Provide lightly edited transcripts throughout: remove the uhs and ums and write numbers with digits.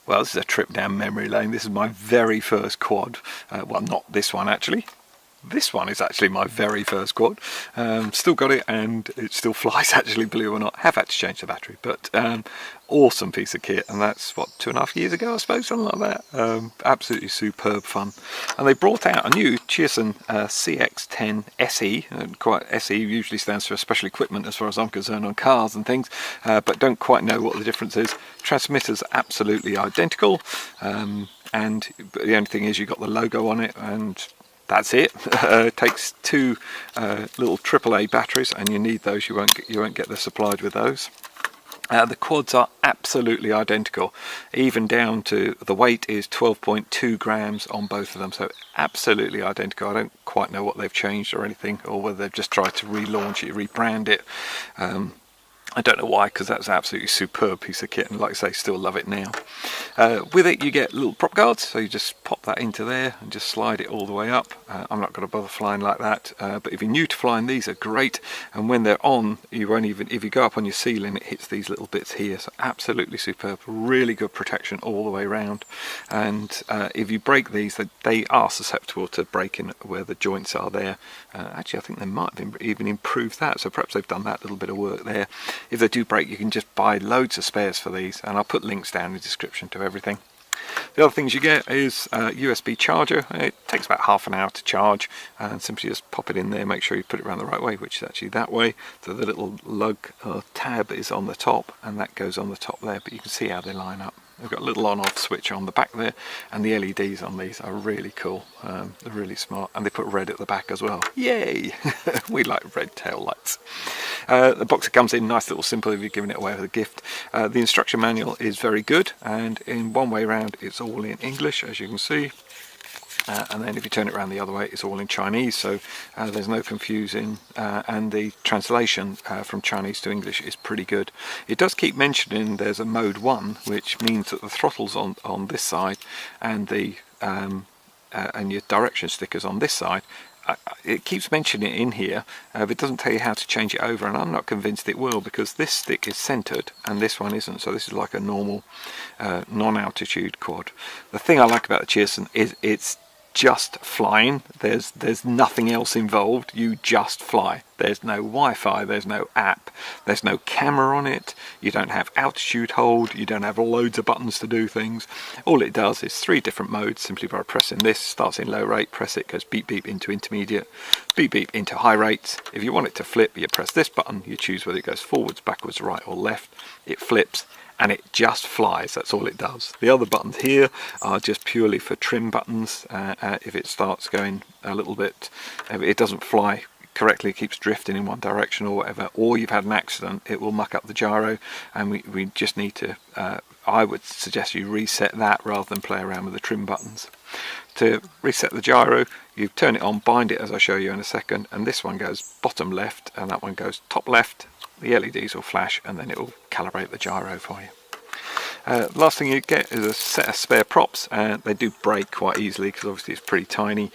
Well, this is a trip down memory lane. This is my very first quad. Well, not this one actually. This one is actually my very first quad. Still got it, and it still flies actually, believe it or not. Have had to change the battery, but awesome piece of kit, and that's what, 2.5 years ago I suppose, something like that. Absolutely superb fun. And they brought out a new Cheerson CX 10 SE. Quite SE usually stands for special equipment as far as I'm concerned on cars and things, but don't quite know what the difference is. Transmitters absolutely identical, and the only thing is you've got the logo on it, and that's it. It takes two little AAA batteries, and you need those. You won't get them supplied with those. The quads are absolutely identical, even down to the weight is 12.2 grams on both of them, so absolutely identical. I don't quite know what they've changed or anything, or whether they've just tried to relaunch it, rebrand it. I don't know why, because that's an absolutely superb piece of kit, and like I say, still love it now. With it you get little prop guards, so you just pop that into there and just slide it all the way up. I'm not going to bother flying like that, but if you're new to flying, these are great, and when they're on, you won't even, if you go up on your ceiling, it hits these little bits here, so absolutely superb. Really good protection all the way around, and if you break these, they are susceptible to breaking where the joints are there. Actually, I think they might have even improved that, so perhaps they've done that little bit of work there. If they do break, you can just buy loads of spares for these, and I'll put links down in the description to everything. The other things you get is a USB charger. It takes about half an hour to charge, and simply just pop it in there, make sure you put it around the right way, which is actually that way. So the little lug tab is on the top, and that goes on the top there, but you can see how they line up. They've got a little on-off switch on the back there, and the LEDs on these are really cool. They're really smart, and they put red at the back as well. Yay! We like red tail lights. The box that comes in, nice little simple if you're giving it away as a gift. The instruction manual is very good, and in one way round it's all in English, as you can see. And then if you turn it around the other way, it's all in Chinese, so there's no confusing, and the translation from Chinese to English is pretty good. It does keep mentioning there's a mode 1, which means that the throttle's on this side, and the and your direction stickers on this side. It keeps mentioning it in here, but it doesn't tell you how to change it over, and I'm not convinced it will, because this stick is centered and this one isn't, so this is like a normal non-altitude quad. The thing I like about the Cheerson is it's just flying. There's nothing else involved. You just fly. There's no Wi-Fi, there's no app, there's no camera on it, you don't have altitude hold, you don't have loads of buttons to do things. All it does is 3 different modes simply by pressing this. Starts in low rate, press it, goes beep beep into intermediate, beep beep into high rates. If you want it to flip, you press this button, you choose whether it goes forwards, backwards, right or left. It flips, and it just flies. That's all it does. The other buttons here are just purely for trim buttons. If it starts going a little bit, if it doesn't fly correctly, it keeps drifting in one direction or whatever, or you've had an accident, it will muck up the gyro, and we just need to, I would suggest you reset that rather than play around with the trim buttons. To reset the gyro, you turn it on, bind it as I show you in a second, and this one goes bottom left and that one goes top left. The LEDs will flash, and then it will calibrate the gyro for you. Last thing you get is a set of spare props, and they do break quite easily because obviously it's pretty tiny,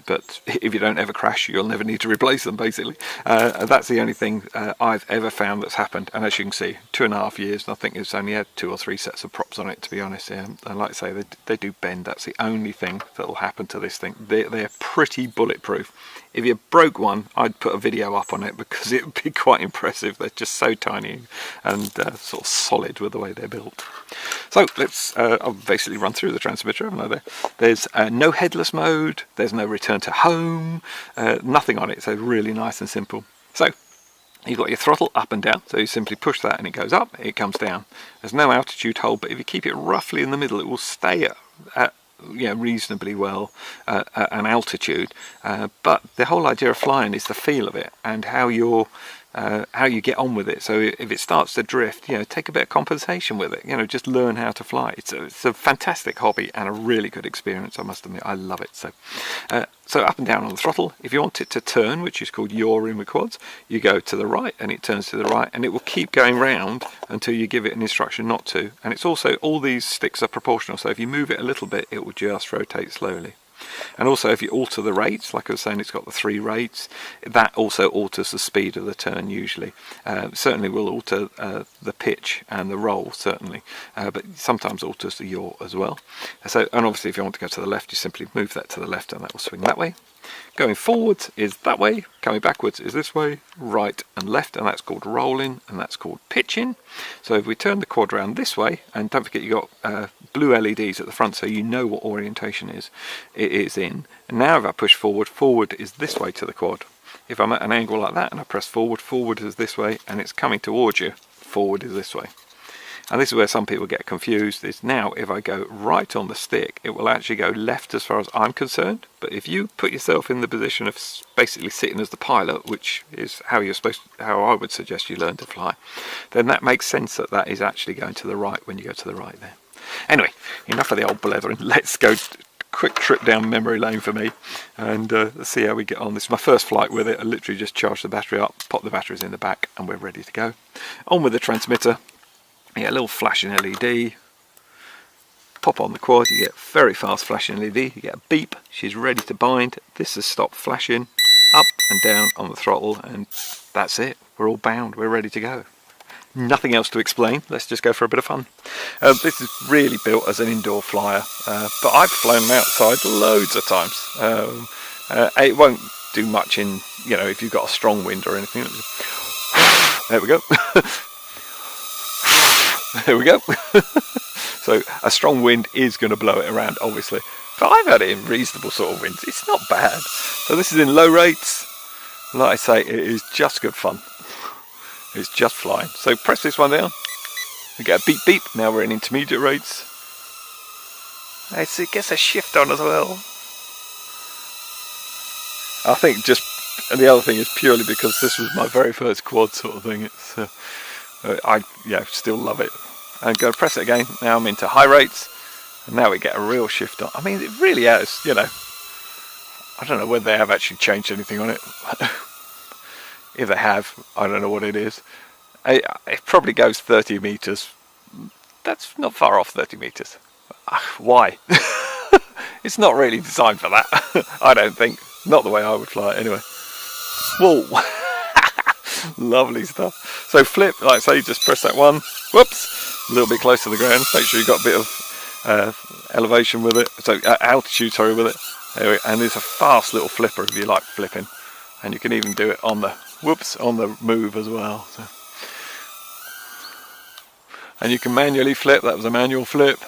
but if you don't ever crash, you'll never need to replace them, basically. That's the only thing I've ever found that's happened, and as you can see, 2.5 years, and I think it's only had 2 or 3 sets of props on it, to be honest. And like I say, they do bend. That's the only thing that will happen to this thing. They're pretty bulletproof. If you broke one, I'd put a video up on it, because it would be quite impressive. They're just so tiny and sort of solid with the way they're built. So let's, I've basically run through the transmitter, haven't I there? There's no headless mode, there's no return to home, nothing on it, so really nice and simple. So you've got your throttle up and down, so you simply push that and it goes up, it comes down. There's no altitude hold, but if you keep it roughly in the middle, it will stay at reasonably well an altitude, but the whole idea of flying is the feel of it and how you get on with it. So if it starts to drift, take a bit of compensation with it, just learn how to fly. It's a fantastic hobby and a really good experience, I must admit. I love it. So up and down on the throttle. If you want it to turn, which is called yaw in with quads, you go to the right and it turns to the right, and it will keep going round until you give it an instruction not to. And it's also, all these sticks are proportional, so if you move it a little bit, it will just rotate slowly. And also if you alter the rates, like I was saying, it's got the 3 rates, that also alters the speed of the turn usually. Certainly will alter the pitch and the roll, certainly, but sometimes alters the yaw as well. So, and obviously if you want to go to the left, you simply move that to the left and that will swing that way. Going forwards is that way, coming backwards is this way, right and left, and that's called rolling, and that's called pitching. So if we turn the quad around this way, and don't forget you got blue LEDs at the front so you know what orientation it is in. And now if I push forward, forward is this way to the quad. If I'm at an angle like that and I press forward, forward is this way, and it's coming towards you, forward is this way. And this is where some people get confused, is now if I go right on the stick, it will actually go left as far as I'm concerned. But if you put yourself in the position of basically sitting as the pilot, which is how I would suggest you learn to fly, then that makes sense that that is actually going to the right when you go to the right there. Anyway, enough of the old blethering. Let's go quick trip down memory lane for me, and let's see how we get on. This is my first flight with it. I literally just charged the battery up, pop the batteries in the back, and we're ready to go. On with the transmitter. You get a little flashing LED, pop on the quad, you get very fast flashing LED, you get a beep, she's ready to bind. This has stopped flashing, up and down on the throttle, and that's it. We're all bound, we're ready to go. Nothing else to explain, let's just go for a bit of fun. This is really built as an indoor flyer, but I've flown them outside loads of times. It won't do much in, you know, if you've got a strong wind or anything. There we go. There we go. So a strong wind is going to blow it around, obviously, but I've had it in reasonable sort of winds. It's not bad. So this is in low rates. Like I say, it is just good fun. It's just flying. So press this one down, we get a beep beep. Now we're in intermediate rates. It gets a shift on as well. I think just, and the other thing is purely because this was my very first quad sort of thing. It's I still love it. And go press it again. Now I'm into high rates, and now we get a real shift on. I mean, it really has, you know. I don't know whether they have actually changed anything on it. If they have, I don't know what it is. It probably goes 30 meters. That's not far off 30 meters. Why? It's not really designed for that. I don't think. Not the way I would fly it anyway. Whoa. Lovely stuff. So flip, like I say, just press that one. Whoops, a little bit close to the ground. Make sure you've got a bit of elevation with it. So altitude, sorry, with it. There we go. And there's a fast little flipper if you like flipping, and you can even do it on the on the move as well. So. And you can manually flip. That was a manual flip.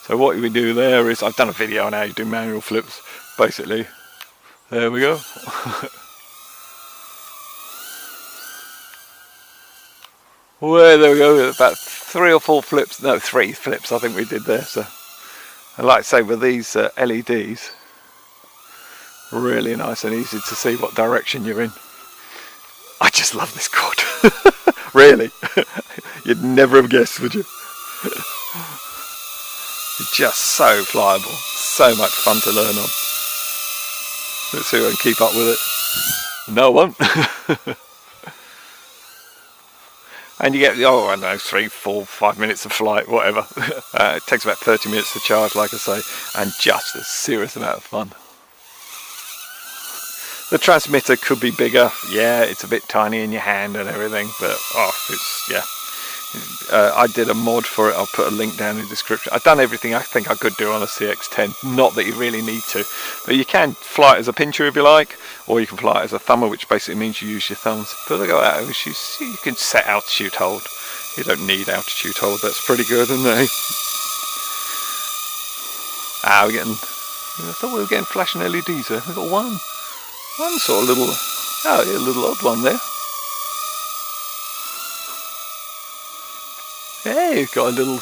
So what we do there is, I've done a video on how you do manual flips. Basically, there we go. Well, there we go, about 3 or 4 flips, no, 3 flips I think we did there. So, and like I say, with these LEDs, really nice and easy to see what direction you're in. I just love this quad. Really, you'd never have guessed, would you? It's just so flyable, so much fun to learn on. Let's see if I can keep up with it. No, I won't. And you get, oh, I don't know, 3, 4, 5 minutes of flight, whatever. It takes about 30 minutes to charge, like I say, and just a serious amount of fun. The transmitter could be bigger. Yeah, it's a bit tiny in your hand and everything, but it's, yeah. I did a mod for it. I'll put a link down in the description. I've done everything I think I could do on a CX-10. Not that you really need to, but you can fly it as a pincher if you like, or you can fly it as a thumber, which basically means you use your thumbs. But look at that, you can set altitude hold. You don't need altitude hold. That's pretty good, isn't it? We're getting. I thought we were getting flashing LEDs there. We've got one sort of little, a little odd one there. Hey, you've got a little,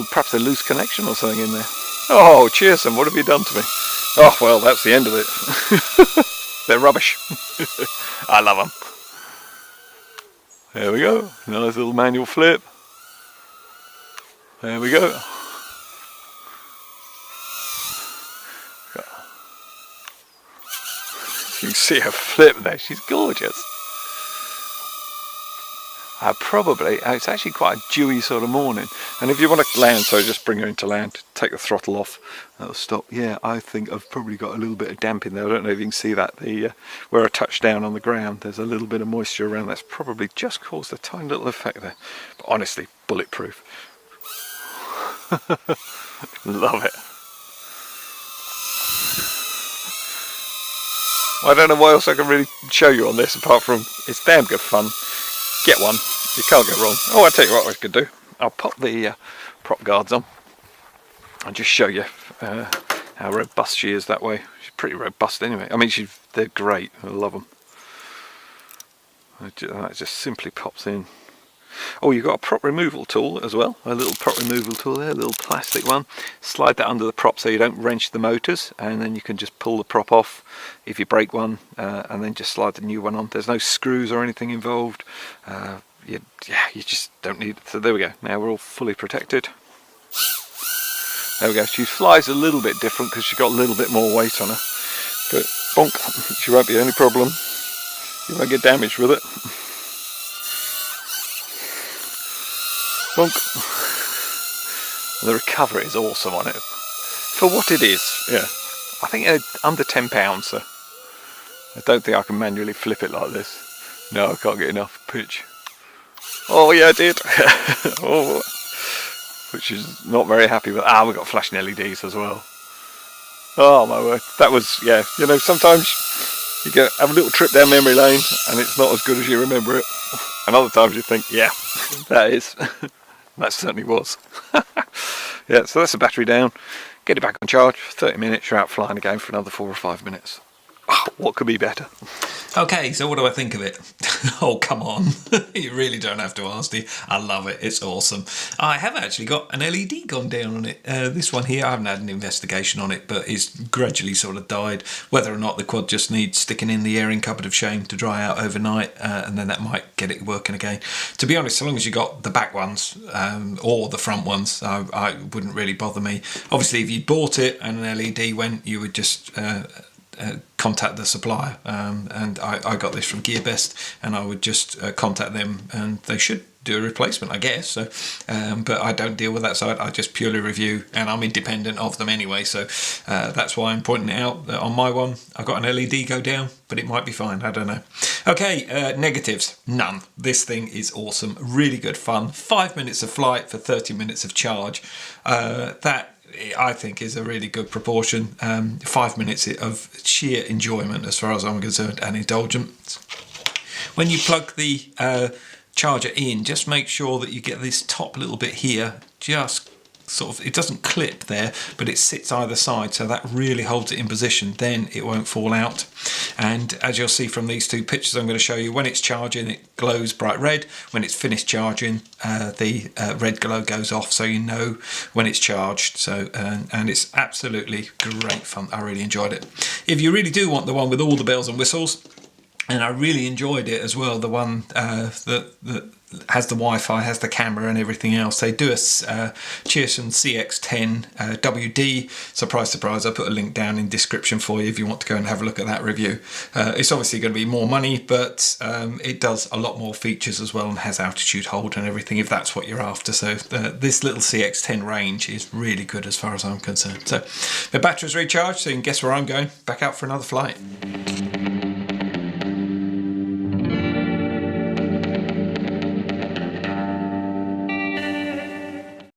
perhaps a loose connection or something in there. Oh, Cheerson, what have you done to me? Oh, well, that's the end of it. They're rubbish. I love them. There we go. Nice little manual flip. There we go. You can see her flip there. She's gorgeous. Probably, it's actually quite a dewy sort of morning, and if you want to land, so just bring her into land, take the throttle off, that'll stop. Yeah, I think I've probably got a little bit of damp in there. I don't know if you can see that, where I touched down on the ground, there's a little bit of moisture around. That's probably just caused a tiny little effect there, but honestly, bulletproof. Love it. I don't know what else I can really show you on this, apart from it's damn good fun. Get one, you can't go wrong. Oh, I'll tell you what I could do. I'll pop the prop guards on and just show you how robust she is that way. She's pretty robust anyway. I mean, they're great. I love them. That just simply pops in. Oh, you've got a prop removal tool as well. A little prop removal tool there, a little plastic one. Slide that under the prop so you don't wrench the motors, and then you can just pull the prop off if you break one, and then just slide the new one on. There's no screws or anything involved. You just don't need it. So there we go. Now we're all fully protected. There we go. She flies a little bit different because she's got a little bit more weight on her. But bonk, she won't be any problem. You won't get damaged with it. Bonk. The recovery is awesome on it. For what it is, yeah. I think under £10, so I don't think I can manually flip it like this. No, I can't get enough pitch. Oh yeah, I did. Oh, which is not very happy with. We've got flashing LEDs as well. Oh my word, that was, yeah, you know, sometimes you have a little trip down memory lane and it's not as good as you remember it. And other times you think, yeah, that is. That certainly was. Yeah, so that's the battery down. Get it back on charge, 30 minutes, you're out flying again for another 4 or 5 minutes. Oh, what could be better? Okay, so what do I think of it? Oh, come on. You really don't have to ask, do you? I love it. It's awesome. I have actually got an LED gone down on it. This one here, I haven't had an investigation on it, but it's gradually sort of died. Whether or not the quad just needs sticking in the airing cupboard of shame to dry out overnight, and then that might get it working again. To be honest, so long as you got the back ones or the front ones, I wouldn't really bother me. Obviously, if you bought it and an LED went, you would just contact the supplier, and I got this from GearBest, and I would just contact them and they should do a replacement, I guess. So but I don't deal with that side. I just purely review, and I'm independent of them anyway, so that's why I'm pointing it out that on my one I got an LED go down, but it might be fine, I don't know. Okay, negatives, none. This thing is awesome, really good fun. 5 minutes of flight for 30 minutes of charge. That I think is a really good proportion. 5 minutes of sheer enjoyment as far as I'm concerned, and indulgence. When you plug the charger in, just make sure that you get this top little bit here, just sort of, it doesn't clip there, but it sits either side, so that really holds it in position. Then it won't fall out. And as you'll see from these two pictures I'm going to show you, when it's charging it glows bright red. When it's finished charging, the red glow goes off, so you know when it's charged. So and it's absolutely great fun. I really enjoyed it. If you really do want the one with all the bells and whistles, and I really enjoyed it as well, the one that has the Wi-Fi, has the camera and everything else. They do a Cheerson CX 10 WD. Surprise, surprise, I put a link down in description for you if you want to go and have a look at that review. It's obviously going to be more money, but it does a lot more features as well and has altitude hold and everything if that's what you're after. So this little CX10 range is really good as far as I'm concerned. So the battery's recharged, so you can guess where I'm going. Back out for another flight.